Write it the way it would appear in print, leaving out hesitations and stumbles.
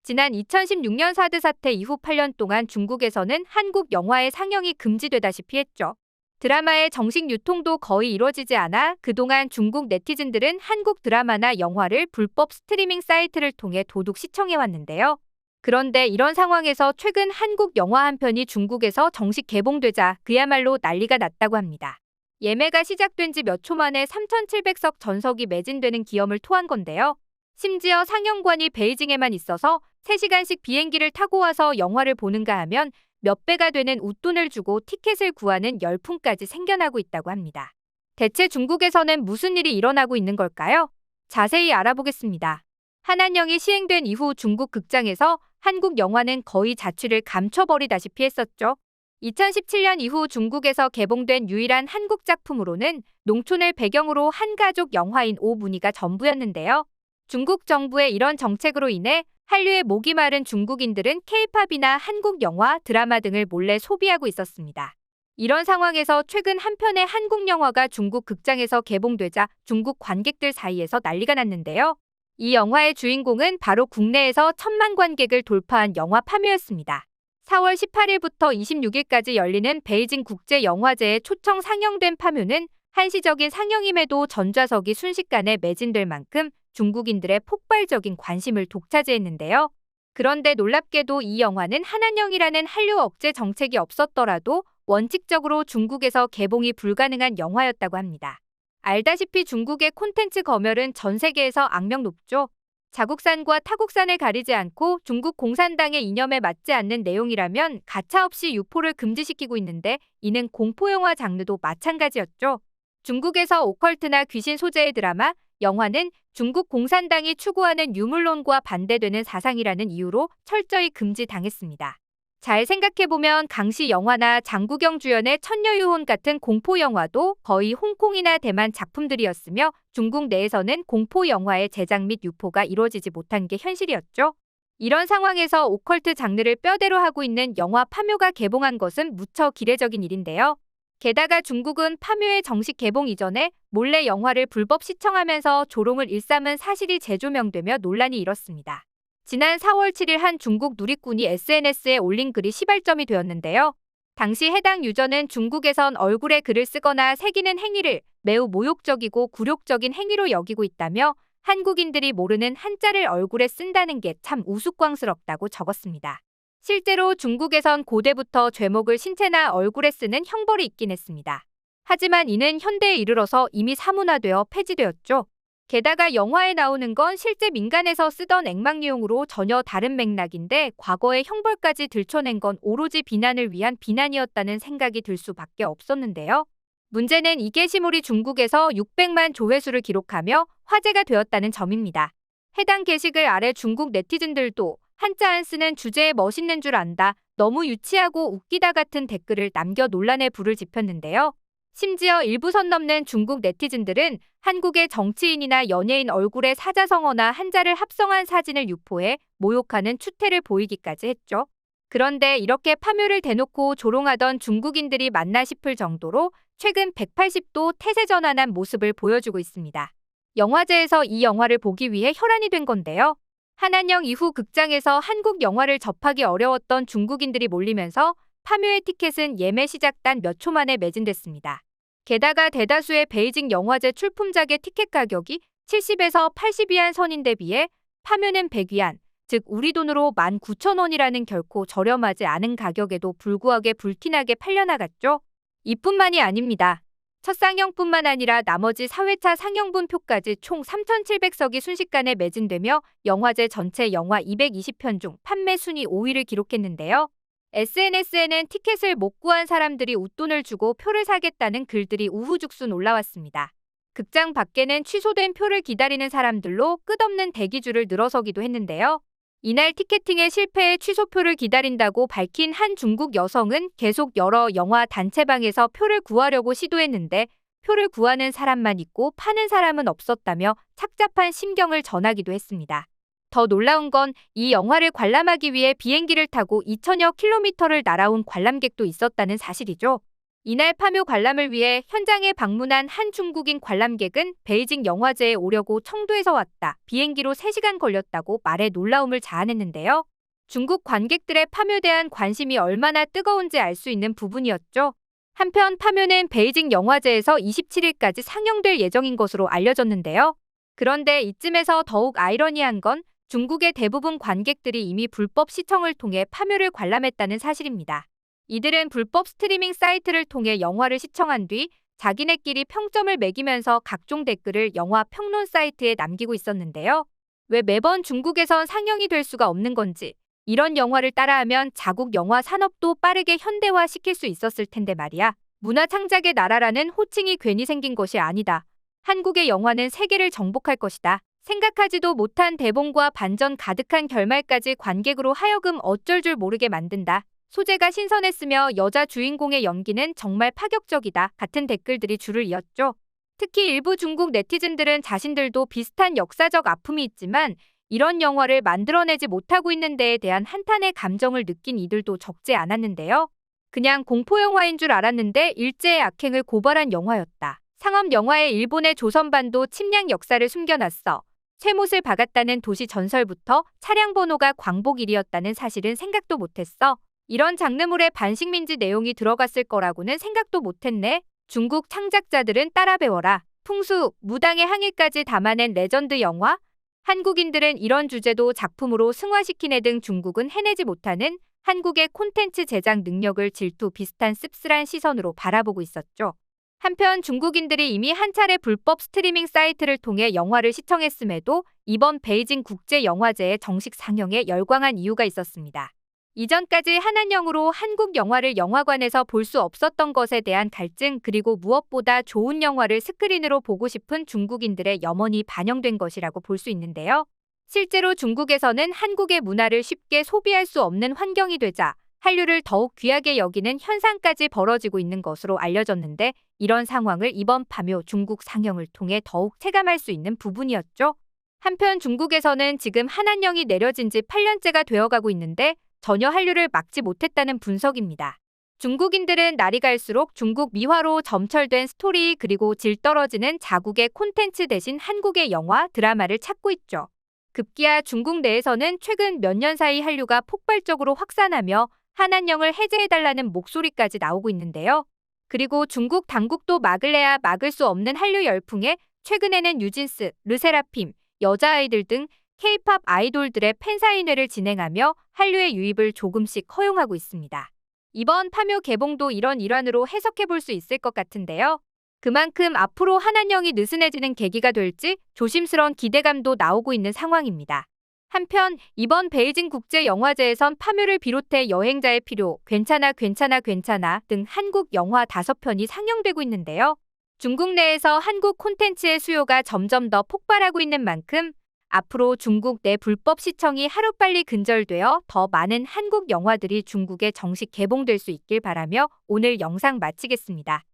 지난 2016년 사드 사태 이후 8년 동안 중국에서는 한국 영화의 상영이 금지되다시피 했죠. 드라마의 정식 유통도 거의 이루어지지 않아 그동안 중국 네티즌들은 한국 드라마나 영화를 불법 스트리밍 사이트를 통해 도둑 시청해왔는데요. 그런데 이런 상황에서 최근 한국 영화 한 편이 중국에서 정식 개봉되자 그야말로 난리가 났다고 합니다. 예매가 시작된 지 몇 초 만에 3,700석 전석이 매진되는 기염을 토한 건데요. 심지어 상영관이 베이징에만 있어서 3시간씩 비행기를 타고 와서 영화를 보는가 하면 몇 배가 되는 웃돈을 주고 티켓을 구하는 열풍까지 생겨나고 있다고 합니다. 대체 중국에서는 무슨 일이 일어나고 있는 걸까요? 자세히 알아보겠습니다. 한한령이 시행된 이후 중국 극장에서 한국 영화는 거의 자취를 감춰버리다시피 했었죠. 2017년 이후 중국에서 개봉된 유일한 한국 작품으로는 농촌을 배경으로 한 가족 영화인 오문이가 전부였는데요. 중국 정부의 이런 정책으로 인해 한류의 목이 마른 중국인들은 K-팝이나 한국 영화, 드라마 등을 몰래 소비하고 있었습니다. 이런 상황에서 최근 한 편의 한국 영화가 중국 극장에서 개봉되자 중국 관객들 사이에서 난리가 났는데요. 이 영화의 주인공은 바로 국내에서 1,000만 관객을 돌파한 영화 파묘였습니다. 4월 18일부터 26일까지 열리는 베이징 국제영화제에 초청 상영된 파묘는 한시적인 상영임에도 전좌석이 순식간에 매진될 만큼 중국인들의 폭발적인 관심을 독차지했는데요. 그런데 놀랍게도 이 영화는 한한령이라는 한류 억제 정책이 없었더라도 원칙적으로 중국에서 개봉이 불가능한 영화였다고 합니다. 알다시피 중국의 콘텐츠 검열은 전 세계에서 악명 높죠. 자국산과 타국산을 가리지 않고 중국 공산당의 이념에 맞지 않는 내용이라면 가차없이 유포를 금지시키고 있는데 이는 공포영화 장르도 마찬가지였죠. 중국에서 오컬트나 귀신 소재의 드라마, 영화는 중국 공산당이 추구하는 유물론과 반대되는 사상이라는 이유로 철저히 금지당했습니다. 잘 생각해보면 강시 영화나 장국영 주연의 천녀유혼 같은 공포영화도 거의 홍콩이나 대만 작품들이었으며 중국 내에서는 공포영화의 제작 및 유포가 이루어지지 못한 게 현실이었죠. 이런 상황에서 오컬트 장르를 뼈대로 하고 있는 영화 파묘가 개봉한 것은 무척 이례적인 일인데요. 게다가 중국은 파묘의 정식 개봉 이전에 몰래 영화를 불법 시청하면서 조롱을 일삼은 사실이 재조명되며 논란이 일었습니다. 지난 4월 7일 한 중국 누리꾼이 SNS에 올린 글이 시발점이 되었는데요. 당시 해당 유저는 중국에선 얼굴에 글을 쓰거나 새기는 행위를 매우 모욕적이고 굴욕적인 행위로 여기고 있다며 한국인들이 모르는 한자를 얼굴에 쓴다는 게 참 우스꽝스럽다고 적었습니다. 실제로 중국에선 고대부터 죄목을 신체나 얼굴에 쓰는 형벌이 있긴 했습니다. 하지만 이는 현대에 이르러서 이미 사문화되어 폐지되었죠. 게다가 영화에 나오는 건 실제 민간에서 쓰던 액막용으로 전혀 다른 맥락인데 과거의 형벌까지 들춰낸 건 오로지 비난을 위한 비난이었다는 생각이 들 수밖에 없었는데요. 문제는 이 게시물이 중국에서 600만 조회수를 기록하며 화제가 되었다는 점입니다. 해당 게시글 아래 중국 네티즌들도 한자 안 쓰는 주제에 멋있는 줄 안다, 너무 유치하고 웃기다 같은 댓글을 남겨 논란의 불을 지폈는데요. 심지어 일부 선 넘는 중국 네티즌들은 한국의 정치인이나 연예인 얼굴에 사자성어나 한자를 합성한 사진을 유포해 모욕하는 추태를 보이기까지 했죠. 그런데 이렇게 파묘를 대놓고 조롱하던 중국인들이 맞나 싶을 정도로 최근 180도 태세 전환한 모습을 보여주고 있습니다. 영화제에서 이 영화를 보기 위해 혈안이 된 건데요. 한한령 이후 극장에서 한국 영화를 접하기 어려웠던 중국인들이 몰리면서 파묘의 티켓은 예매 시작단 몇 초 만에 매진됐습니다. 게다가 대다수의 베이징 영화제 출품작의 티켓 가격이 70에서 80위안 선인데 비해 파묘는 100위안, 즉 우리 돈으로 19,000원이라는 결코 저렴하지 않은 가격에도 불구하게 불티나게 팔려나갔죠. 이뿐만이 아닙니다. 첫 상영뿐만 아니라 나머지 4회차 상영분 표까지 총 3,700석이 순식간에 매진되며 영화제 전체 영화 220편 중 판매 순위 5위를 기록했는데요. SNS에는 티켓을 못 구한 사람들이 웃돈을 주고 표를 사겠다는 글들이 우후죽순 올라왔습니다. 극장 밖에는 취소된 표를 기다리는 사람들로 끝없는 대기줄을 늘어서기도 했는데요. 이날 티켓팅에 실패해 취소표를 기다린다고 밝힌 한 중국 여성은 계속 여러 영화 단체방에서 표를 구하려고 시도했는데 표를 구하는 사람만 있고 파는 사람은 없었다며 착잡한 심경을 전하기도 했습니다. 더 놀라운 건 이 영화를 관람하기 위해 비행기를 타고 2,000여 킬로미터를 날아온 관람객도 있었다는 사실이죠. 이날 파묘 관람을 위해 현장에 방문한 한 중국인 관람객은 베이징 영화제에 오려고 청도에서 왔다. 비행기로 3시간 걸렸다고 말해 놀라움을 자아냈는데요. 중국 관객들의 파묘에 대한 관심이 얼마나 뜨거운지 알 수 있는 부분이었죠. 한편 파묘는 베이징 영화제에서 27일까지 상영될 예정인 것으로 알려졌는데요. 그런데 이쯤에서 더욱 아이러니한 건 중국의 대부분 관객들이 이미 불법 시청을 통해 파묘를 관람했다는 사실입니다. 이들은 불법 스트리밍 사이트를 통해 영화를 시청한 뒤 자기네끼리 평점을 매기면서 각종 댓글을 영화 평론 사이트에 남기고 있었는데요. 왜 매번 중국에선 상영이 될 수가 없는 건지, 이런 영화를 따라하면 자국 영화 산업도 빠르게 현대화시킬 수 있었을 텐데 말이야. 문화 창작의 나라라는 호칭이 괜히 생긴 것이 아니다. 한국의 영화는 세계를 정복할 것이다. 생각하지도 못한 대본과 반전 가득한 결말까지 관객으로 하여금 어쩔 줄 모르게 만든다. 소재가 신선했으며 여자 주인공의 연기는 정말 파격적이다. 같은 댓글들이 줄을 이었죠. 특히 일부 중국 네티즌들은 자신들도 비슷한 역사적 아픔이 있지만 이런 영화를 만들어내지 못하고 있는 데에 대한 한탄의 감정을 느낀 이들도 적지 않았는데요. 그냥 공포영화인 줄 알았는데 일제의 악행을 고발한 영화였다. 상업 영화의 일본의 조선반도 침략 역사를 숨겨놨어. 쇠못을 박았다는 도시 전설부터 차량 번호가 광복 1이었다는 사실은 생각도 못했어. 이런 장르물에 반식민지 내용이 들어갔을 거라고는 생각도 못했네. 중국 창작자들은 따라 배워라. 풍수, 무당의 항해까지 담아낸 레전드 영화? 한국인들은 이런 주제도 작품으로 승화시키네 등 중국은 해내지 못하는 한국의 콘텐츠 제작 능력을 질투 비슷한 씁쓸한 시선으로 바라보고 있었죠. 한편 중국인들이 이미 한 차례 불법 스트리밍 사이트를 통해 영화를 시청했음에도 이번 베이징 국제영화제의 정식 상영에 열광한 이유가 있었습니다. 이전까지 한한령으로 한국 영화를 영화관에서 볼 수 없었던 것에 대한 갈증, 그리고 무엇보다 좋은 영화를 스크린으로 보고 싶은 중국인들의 염원이 반영된 것이라고 볼 수 있는데요. 실제로 중국에서는 한국의 문화를 쉽게 소비할 수 없는 환경이 되자 한류를 더욱 귀하게 여기는 현상까지 벌어지고 있는 것으로 알려졌는데, 이런 상황을 이번 파묘 중국 상영을 통해 더욱 체감할 수 있는 부분이었죠. 한편 중국에서는 지금 한한령이 내려진 지 8년째가 되어가고 있는데 전혀 한류를 막지 못했다는 분석입니다. 중국인들은 날이 갈수록 중국 미화로 점철된 스토리, 그리고 질 떨어지는 자국의 콘텐츠 대신 한국의 영화, 드라마를 찾고 있죠. 급기야 중국 내에서는 최근 몇 년 사이 한류가 폭발적으로 확산하며 한한령을 해제해달라는 목소리까지 나오고 있는데요. 그리고 중국 당국도 막을래야 막을 수 없는 한류 열풍에 최근에는 뉴진스, 르세라핌, 여자아이들 등 K-팝 아이돌들의 팬사인회를 진행하며 한류의 유입을 조금씩 허용하고 있습니다. 이번 파묘 개봉도 이런 일환으로 해석해볼 수 있을 것 같은데요. 그만큼 앞으로 한한령이 느슨해지는 계기가 될지 조심스러운 기대감도 나오고 있는 상황입니다. 한편 이번 베이징 국제영화제에선 파묘를 비롯해 여행자의 필요, 괜찮아 괜찮아 괜찮아 등 한국 영화 5편이 상영되고 있는데요. 중국 내에서 한국 콘텐츠의 수요가 점점 더 폭발하고 있는 만큼 앞으로 중국 내 불법 시청이 하루빨리 근절되어 더 많은 한국 영화들이 중국에 정식 개봉될 수 있길 바라며 오늘 영상 마치겠습니다.